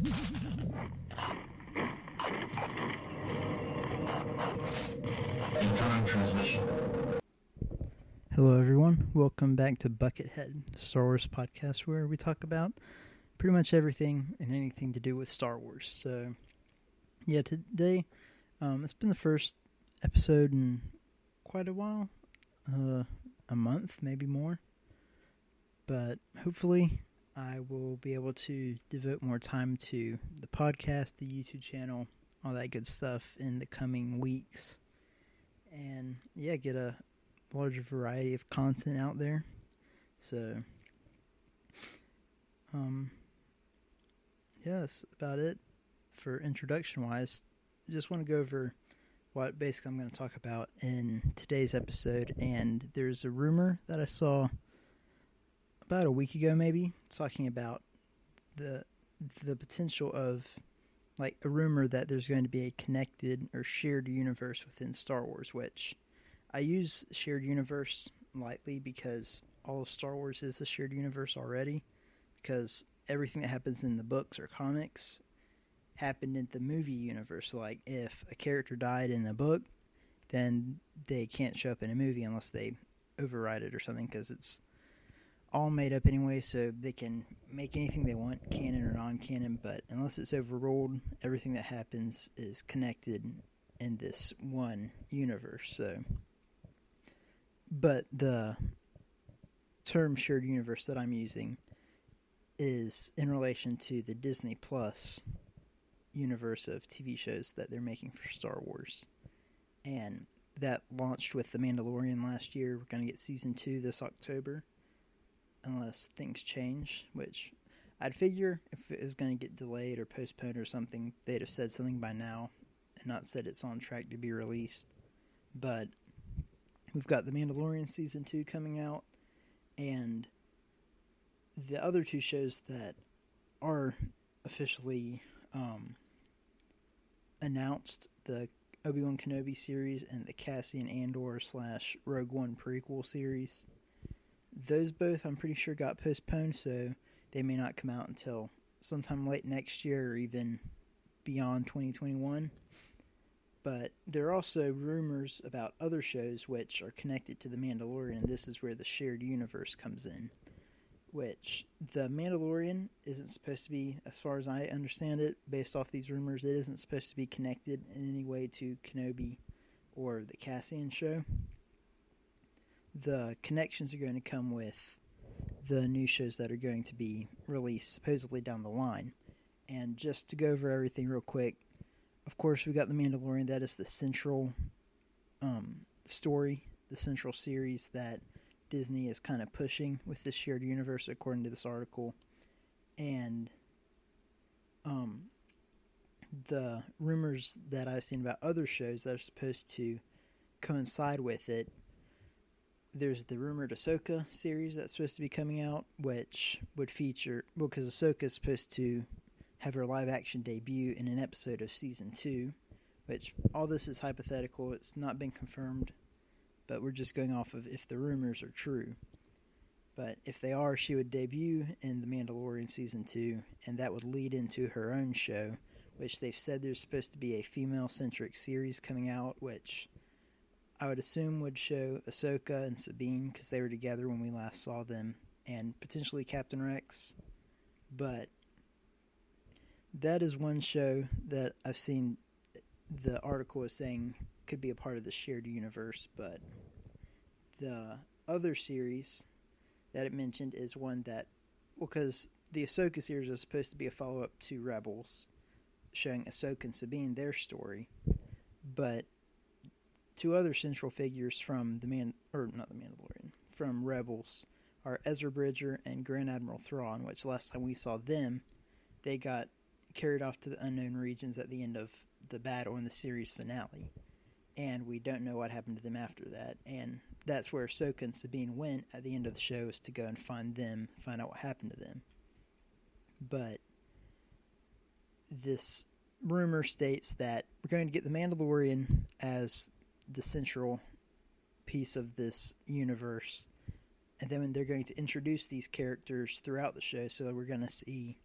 Incoming transmission. Hello everyone, welcome back to Buckethead, the Star Wars podcast where we talk about pretty much everything and anything to do with Star Wars. So, yeah, today, it's been the first episode in quite a while, a month, maybe more, but hopefully I will be able to devote more time to the podcast, the YouTube channel, all that good stuff in the coming weeks, and yeah, get a larger variety of content out there. So, yeah, that's about it for introduction-wise. Just want to go over what basically I'm going to talk about in today's episode. And there's a rumor that I saw about a week ago, maybe, talking about the potential of, like, a rumor that there's going to be a connected or shared universe within Star Wars, which I use shared universe lightly because all of Star Wars is a shared universe already, because everything that happens in the books or comics happened in the movie universe. Like, if a character died in a book, then they can't show up in a movie unless they override it or something, because it's all made up anyway, so they can make anything they want, canon or non-canon, but unless it's overruled, everything that happens is connected in this one universe. So, but the term shared universe that I'm using is in relation to the Disney Plus universe of TV shows that they're making for Star Wars. And that launched with The Mandalorian last year. We're going to get Season 2 this October, unless things change, which I'd figure if it was going to get delayed or postponed or something, they'd have said something by now and not said it's on track to be released. But we've got The Mandalorian Season 2 coming out, and the other two shows that are officially announced, the Obi-Wan Kenobi series and the Cassian Andor / Rogue One prequel series, those both I'm pretty sure got postponed, so they may not come out until sometime late next year or even beyond 2021. But there are also rumors about other shows which are connected to The Mandalorian, and this is where the shared universe comes in. Which, The Mandalorian isn't supposed to be, as far as I understand it, based off these rumors, it isn't supposed to be connected in any way to Kenobi or the Cassian show. The connections are going to come with the new shows that are going to be released supposedly down the line. And just to go over everything real quick, of course we got The Mandalorian. That is the central story, the central series that Disney is kind of pushing with this shared universe, according to this article. And the rumors that I've seen about other shows that are supposed to coincide with it, there's the rumored Ahsoka series that's supposed to be coming out, which would feature, well, because Ahsoka is supposed to have her live-action debut in an episode of Season 2, which all this is hypothetical. It's not been confirmed, but we're just going off of if the rumors are true. But if they are, she would debut in The Mandalorian Season 2, and that would lead into her own show, which they've said there's supposed to be a female-centric series coming out, which I would assume would show Ahsoka and Sabine, because they were together when we last saw them, and potentially Captain Rex. But that is one show that I've seen the article is saying could be a part of the shared universe, but the other series that it mentioned is one that, well, because the Ahsoka series was supposed to be a follow-up to Rebels, showing Ahsoka and Sabine, their story, but two other central figures from from Rebels are Ezra Bridger and Grand Admiral Thrawn, which last time we saw them, they got carried off to the unknown regions at the end of the battle in the series finale. And we don't know what happened to them after that. And that's where Ahsoka and Sabine went at the end of the show, is to go and find them, find out what happened to them. But this rumor states that we're going to get The Mandalorian as the central piece of this universe. And then they're going to introduce these characters throughout the show. So we're going to see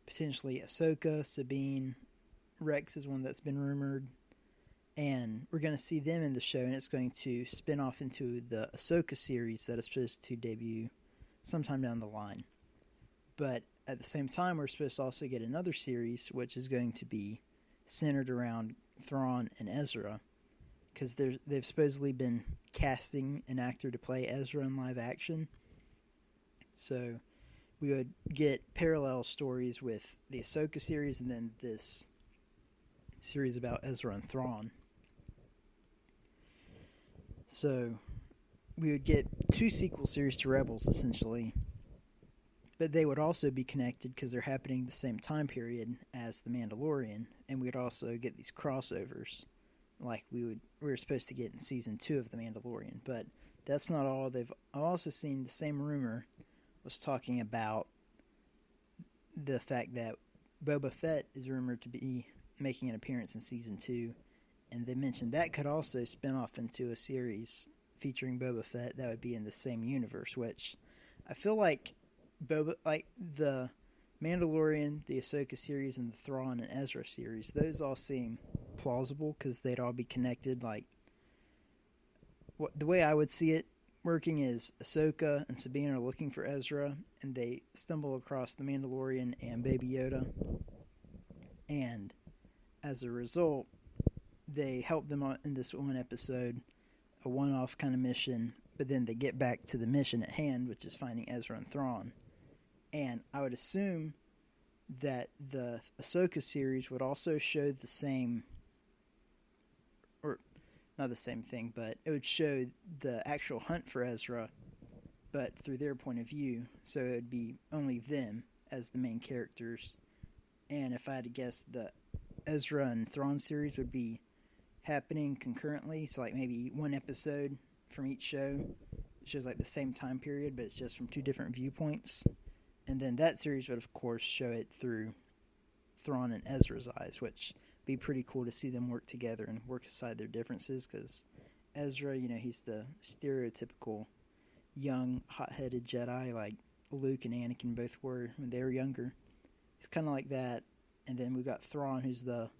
potentially Ahsoka, Sabine, Rex is one that's been rumored. And we're going to see them in the show, and it's going to spin off into the Ahsoka series that is supposed to debut sometime down the line. But at the same time, we're supposed to also get another series, which is going to be centered around Thrawn and Ezra, because they've supposedly been casting an actor to play Ezra in live action. So we would get parallel stories with the Ahsoka series and then this series about Ezra and Thrawn. So we would get 2 sequel series to Rebels, essentially. But they would also be connected because they're happening the same time period as The Mandalorian. And we'd also get these crossovers like we were supposed to get in Season 2 of The Mandalorian. But that's not all. I've also seen the same rumor was talking about the fact that Boba Fett is rumored to be making an appearance in Season 2. And they mentioned that could also spin off into a series featuring Boba Fett that would be in the same universe, which I feel like the Mandalorian, the Ahsoka series, and the Thrawn and Ezra series, those all seem plausible because they'd all be connected. Like, the way I would see it working is Ahsoka and Sabine are looking for Ezra, and they stumble across the Mandalorian and Baby Yoda, and as a result, they help them out in this one episode, a one-off kind of mission, but then they get back to the mission at hand, which is finding Ezra and Thrawn. And I would assume that the Ahsoka series would also show the same, or not the same thing, but it would show the actual hunt for Ezra, but through their point of view. So it would be only them as the main characters. And if I had to guess, the Ezra and Thrawn series would be happening concurrently, so like maybe one episode from each show. It shows like the same time period, but it's just from 2 different viewpoints. And then that series would, of course, show it through Thrawn and Ezra's eyes, which would be pretty cool to see them work together and work aside their differences, because Ezra, he's the stereotypical young, hot-headed Jedi like Luke and Anakin both were when they were younger. He's kind of like that. And then we've got Thrawn, who's the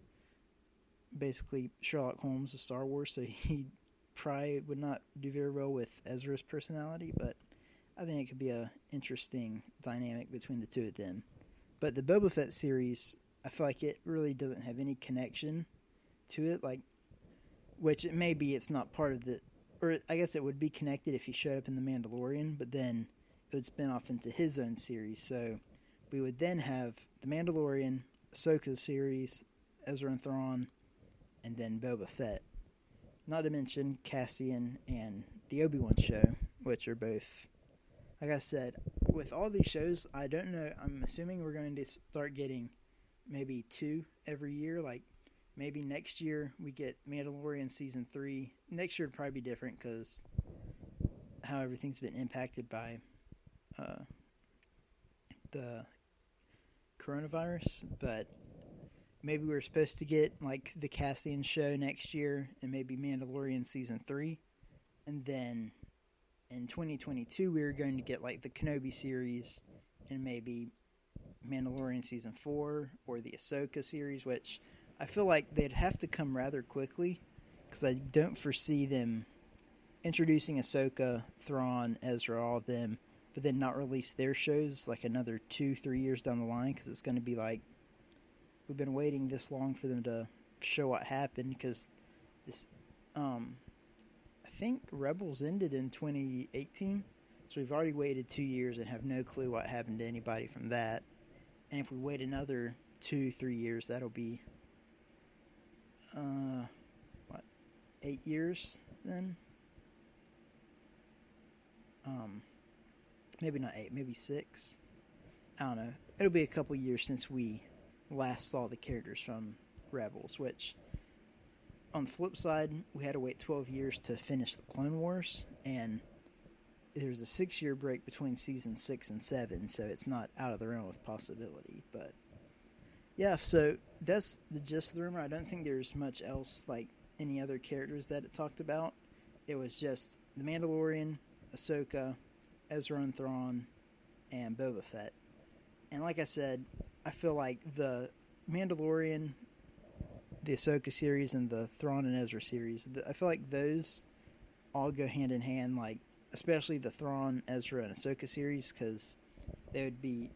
basically Sherlock Holmes of Star Wars, so he probably would not do very well with Ezra's personality, but I think it could be a interesting dynamic between the 2 of them. But the Boba Fett series, I feel like it really doesn't have any connection to it, like, which it may be it's not part of the, or I guess it would be connected if he showed up in The Mandalorian, but then it would spin off into his own series. So we would then have The Mandalorian, Ahsoka series, Ezra and Thrawn, and then Boba Fett. Not to mention Cassian and the Obi-Wan show, which are both, like I said, with all these shows, I don't know, I'm assuming we're going to start getting maybe 2 every year. Like, maybe next year we get Mandalorian Season 3. Next year would probably be different because how everything's been impacted by the coronavirus, but maybe we're supposed to get like the Cassian show next year and maybe Mandalorian Season 3. And then in 2022 we were going to get like the Kenobi series and maybe Mandalorian Season 4 or the Ahsoka series, which I feel like they'd have to come rather quickly because I don't foresee them introducing Ahsoka, Thrawn, Ezra, all of them, but then not release their shows like another 2-3 years down the line, because it's going to be like, we've been waiting this long for them to show what happened, because this, I think Rebels ended in 2018, so we've already waited 2 years and have no clue what happened to anybody from that. And if we wait another 2-3 years, that'll be, 8 years then? Maybe not 8, maybe 6. I don't know. It'll be a couple years since we last saw the characters from Rebels, which, on the flip side, we had to wait 12 years to finish the Clone Wars, and there's a 6-year break between season 6 and 7, so it's not out of the realm of possibility. But yeah, so that's the gist of the rumor. I don't think there's much else, like any other characters that it talked about. It was just the Mandalorian, Ahsoka, Ezra and Thrawn, and Boba Fett. And like I said, I feel like the Mandalorian, the Ahsoka series, and the Thrawn and Ezra series, I feel like those all go hand in hand, like, especially the Thrawn, Ezra, and Ahsoka series, because they would be,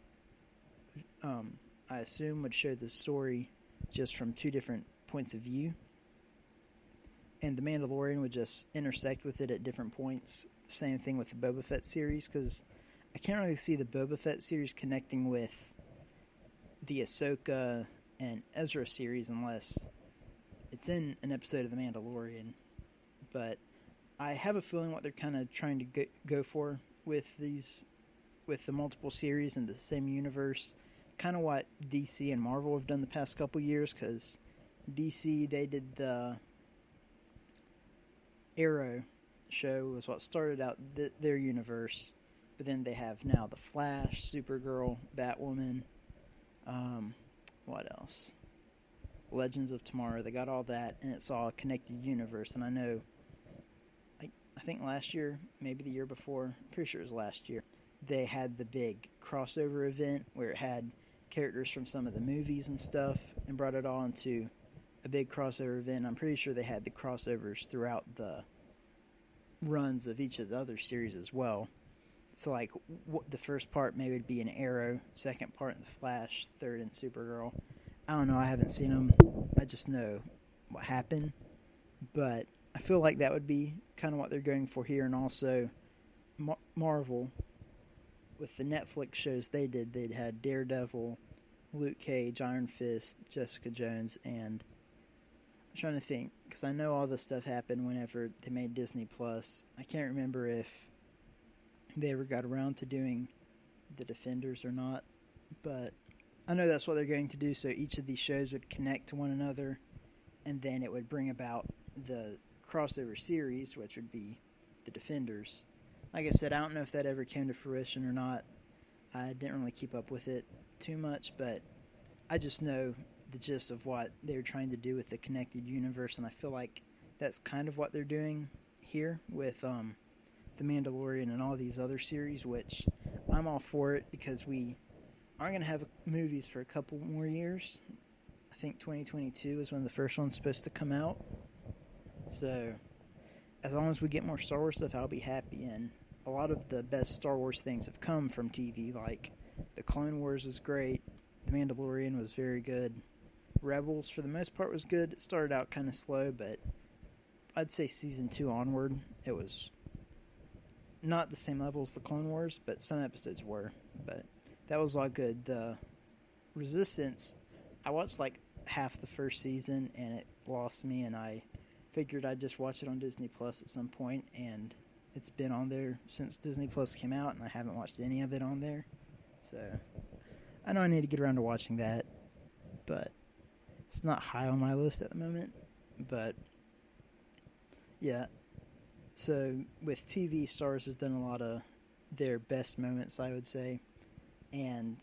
I assume, would show the story just from two different points of view. And the Mandalorian would just intersect with it at different points. Same thing with the Boba Fett series, because I can't really see the Boba Fett series connecting with the Ahsoka and Ezra series unless it's in an episode of The Mandalorian. But I have a feeling what they're kind of trying to go for with these, with the multiple series in the same universe. Kind of what DC and Marvel have done the past couple years, because DC, they did the Arrow show, was what started out their universe, but then they have now the Flash, Supergirl, Batwoman, what else? Legends of Tomorrow. They got all that, and it's all a connected universe. And I know, I think last year, maybe the year before, I'm pretty sure it was last year, they had the big crossover event where it had characters from some of the movies and stuff and brought it all into a big crossover event. I'm pretty sure they had the crossovers throughout the runs of each of the other series as well. So, like, the first part maybe would be an Arrow, second part in the Flash, third in Supergirl. I don't know, I haven't seen them. I just know what happened. But I feel like that would be kind of what they're going for here. And also, Marvel, with the Netflix shows they did, they'd had Daredevil, Luke Cage, Iron Fist, Jessica Jones, and I'm trying to think, because I know all this stuff happened whenever they made Disney Plus. I can't remember if they ever got around to doing The Defenders or not, but I know that's what they're going to do. So each of these shows would connect to one another, and then it would bring about the crossover series, which would be The Defenders. Like I said, I don't know if that ever came to fruition or not. I didn't really keep up with it too much, but I just know the gist of what they're trying to do with the connected universe, and I feel like that's kind of what they're doing here with The Mandalorian and all these other series, which I'm all for it, because we aren't going to have movies for a couple more years. I think 2022 is when the first one's supposed to come out. So as long as we get more Star Wars stuff, I'll be happy. And a lot of the best Star Wars things have come from TV, like the Clone Wars was great, The Mandalorian was very good, Rebels for the most part was good. It started out kind of slow, but I'd say season 2 onward, it was not the same level as the Clone Wars, but some episodes were. But that was all good. The Resistance, I watched like half the first season and it lost me, and I figured I'd just watch it on Disney Plus at some point, and it's been on there since Disney Plus came out, and I haven't watched any of it on there. So I know I need to get around to watching that, but it's not high on my list at the moment. But yeah, so with TV, Star Wars has done a lot of their best moments, I would say. And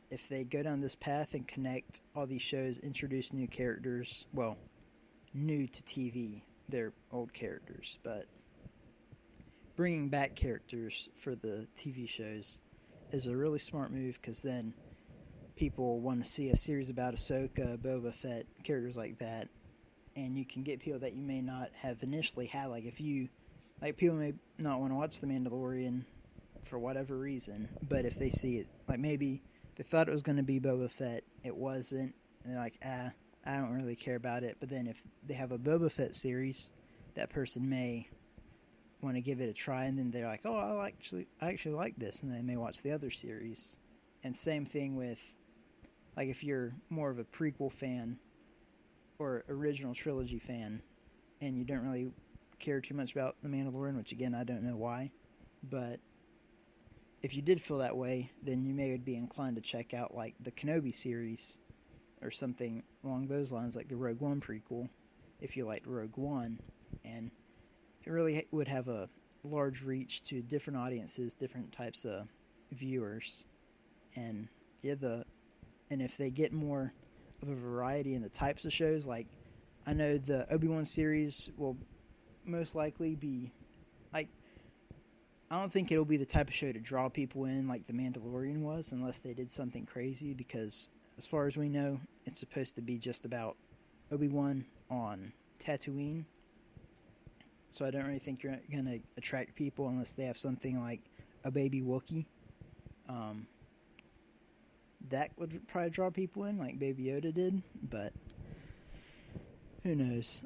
if they go down this path and connect all these shows, introduce new characters, well, new to TV, they're old characters, but bringing back characters for the TV shows is a really smart move, because then people want to see a series about Ahsoka, Boba Fett, characters like that, and you can get people that you may not have initially had. Like, if you, like, people may not want to watch The Mandalorian for whatever reason, but if they see it, like, maybe they thought it was going to be Boba Fett, it wasn't, and they're like, I don't really care about it. But then if they have a Boba Fett series, that person may want to give it a try, and then they're like, oh, I actually like this, and they may watch the other series. And same thing with, like, if you're more of a prequel fan or original trilogy fan, and you don't really care too much about The Mandalorian, which, again, I don't know why, but if you did feel that way, then you may be inclined to check out, like, the Kenobi series or something along those lines, like the Rogue One prequel, if you liked Rogue One. And it really would have a large reach to different audiences, different types of viewers. And yeah, and if they get more of a variety in the types of shows, like, I know the Obi-Wan series will most likely be, like, I don't think it'll be the type of show to draw people in like The Mandalorian was, unless they did something crazy, because as far as we know, it's supposed to be just about Obi-Wan on Tatooine. So I don't really think you're going to attract people unless they have something like a baby Wookiee. That would probably draw people in, like Baby Yoda did, but who knows?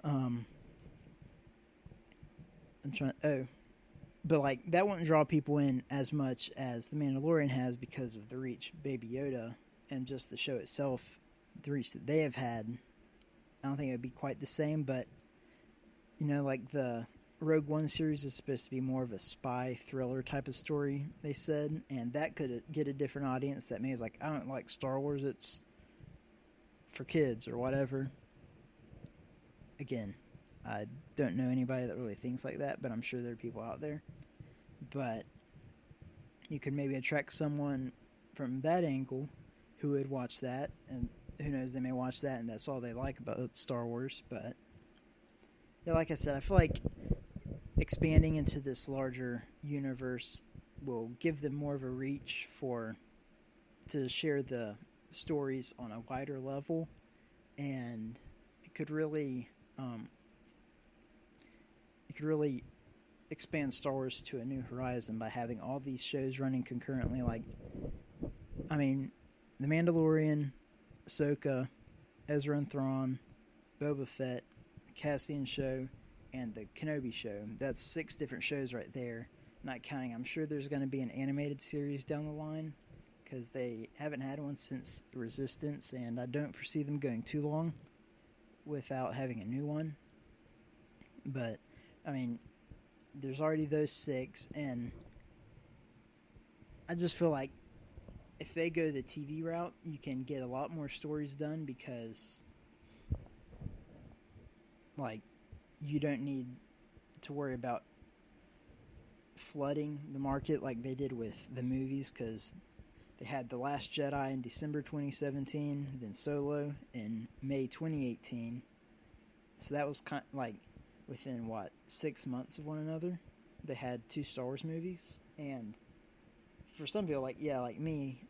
But like that wouldn't draw people in as much as The Mandalorian has because of the reach Baby Yoda and just the show itself, the reach that they have had. I don't think it would be quite the same, but you know, like the Rogue One series is supposed to be more of a spy thriller type of story, they said, and that could get a different audience that maybe is like, I don't like Star Wars, it's for kids or whatever. Again, I don't know anybody that really thinks like that, but I'm sure there are people out there. But you could maybe attract someone from that angle who would watch that, and who knows, they may watch that and that's all they like about Star Wars. But yeah, like I said, I feel like expanding into this larger universe will give them more of a reach to share the stories on a wider level, and it could really expand Star Wars to a new horizon by having all these shows running concurrently. Like, I mean, The Mandalorian, Ahsoka, Ezra and Thrawn, Boba Fett, the Cassian show, and the Kenobi show. That's 6 different shows right there, not counting. I'm sure there's going to be an animated series down the line because they haven't had one since Resistance, and I don't foresee them going too long without having a new one. But, I mean, there's already those 6, and I just feel like if they go the TV route, you can get a lot more stories done because, like, you don't need to worry about flooding the market like they did with the movies, because they had The Last Jedi in December 2017, then Solo in May 2018. So that was kind of like within, 6 months of one another. They had 2 Star Wars movies. And for some people, like me,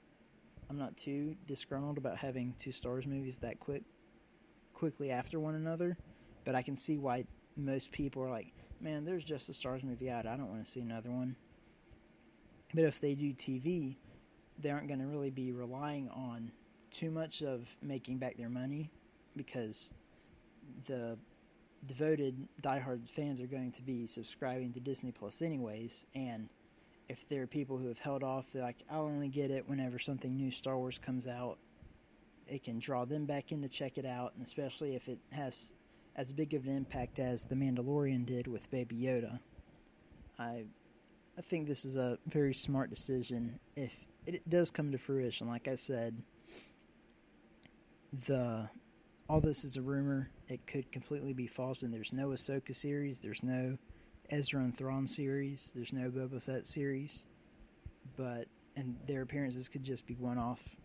I'm not too disgruntled about having 2 Star Wars movies that quickly after one another. But I can see why most people are like, man, there's just a Star Wars movie out, I don't want to see another one. But if they do TV, they aren't going to really be relying on too much of making back their money, because the devoted diehard fans are going to be subscribing to Disney Plus anyways. And if there are people who have held off, they're like, I'll only get it whenever something new Star Wars comes out, it can draw them back in to check it out. And especially if it has as big of an impact as The Mandalorian did with Baby Yoda, I think this is a very smart decision if it does come to fruition. Like I said, all this is a rumor. It could completely be false, and there's no Ahsoka series, there's no Ezra and Thrawn series, there's no Boba Fett series, and their appearances could just be one-off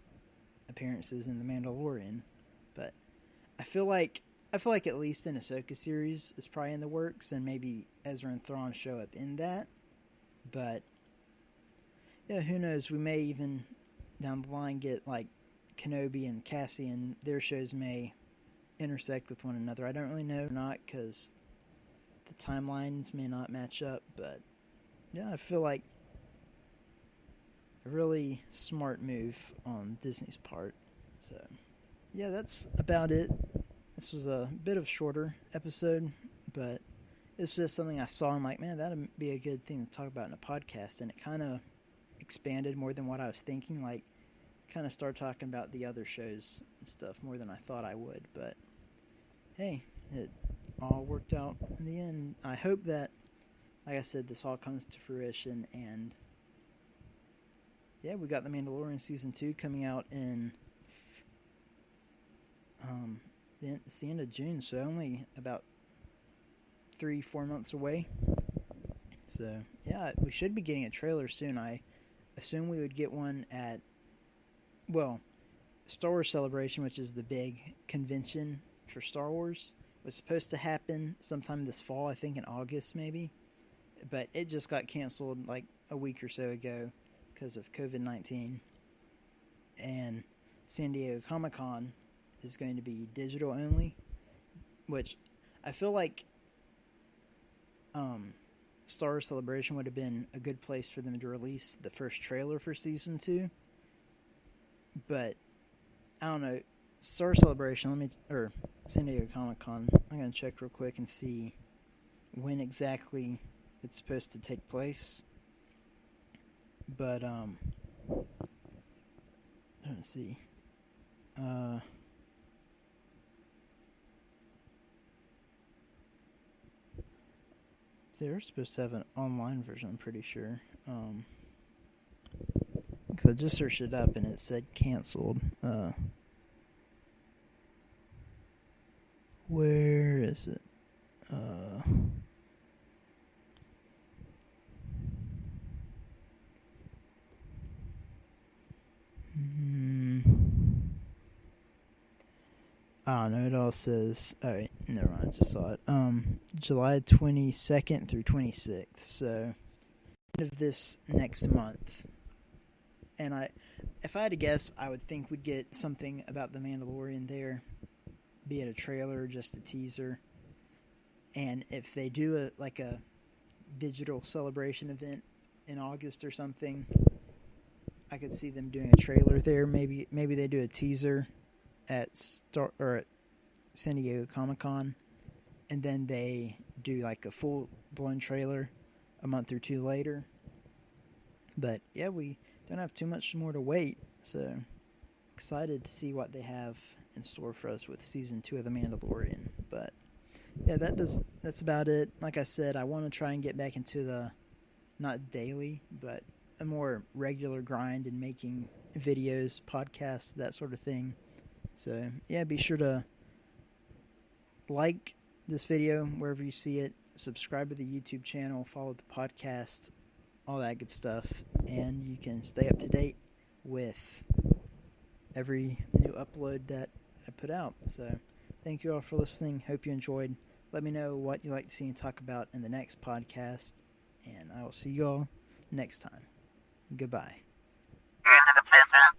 appearances in The Mandalorian. But I feel like at least an Ahsoka series is probably in the works, and maybe Ezra and Thrawn show up in that. But yeah, who knows? We may even down the line get like Kenobi and Cassian. Their shows may intersect with one another. I don't really know or not, because the timelines may not match up. But yeah, I feel like a really smart move on Disney's part. So yeah, that's about it. This was a bit of a shorter episode, but it's just something I saw. I'm like, man, that'd be a good thing to talk about in a podcast. And it kind of expanded more than what I was thinking. Like, kind of start talking about the other shows and stuff more than I thought I would. But hey, it all worked out in the end. I hope that, like I said, this all comes to fruition. And yeah, we got The Mandalorian Season 2 coming out in it's the end of June, so only about 3-4 months away. So yeah, we should be getting a trailer soon. I assume we would get one at, Star Wars Celebration, which is the big convention for Star Wars, was supposed to happen sometime this fall, I think in August maybe, but it just got canceled like a week or so ago because of COVID-19. And San Diego Comic-Con is going to be digital only, which I feel like Star Wars Celebration would have been a good place for them to release the first trailer for Season 2. But, I don't know, Star Wars Celebration, or San Diego Comic-Con, I'm going to check real quick and see when exactly it's supposed to take place. But, let's see. They're supposed to have an online version, I'm pretty sure. Because I just searched it up and it said canceled. Where is it? I don't know, it all says... Alright, never mind, I just saw it. July 22nd through 26th, so... end of this next month. And if I had to guess, I would think we'd get something about The Mandalorian there. Be it a trailer or just a teaser. And if they do a digital celebration event in August or something, I could see them doing a trailer there. Maybe they do a teaser at San Diego Comic-Con, and then they do like a full-blown trailer a month or two later. But yeah, we don't have too much more to wait, so excited to see what they have in store for us with Season 2 of The Mandalorian. But yeah, that's about it. Like I said, I want to try and get back into the, not daily, but a more regular grind in making videos, podcasts, that sort of thing. So, yeah, be sure to like this video wherever you see it, subscribe to the YouTube channel, follow the podcast, all that good stuff, and you can stay up to date with every new upload that I put out. So, thank you all for listening. Hope you enjoyed. Let me know what you'd like to see me talk about in the next podcast, and I will see you all next time. Goodbye. Into the business.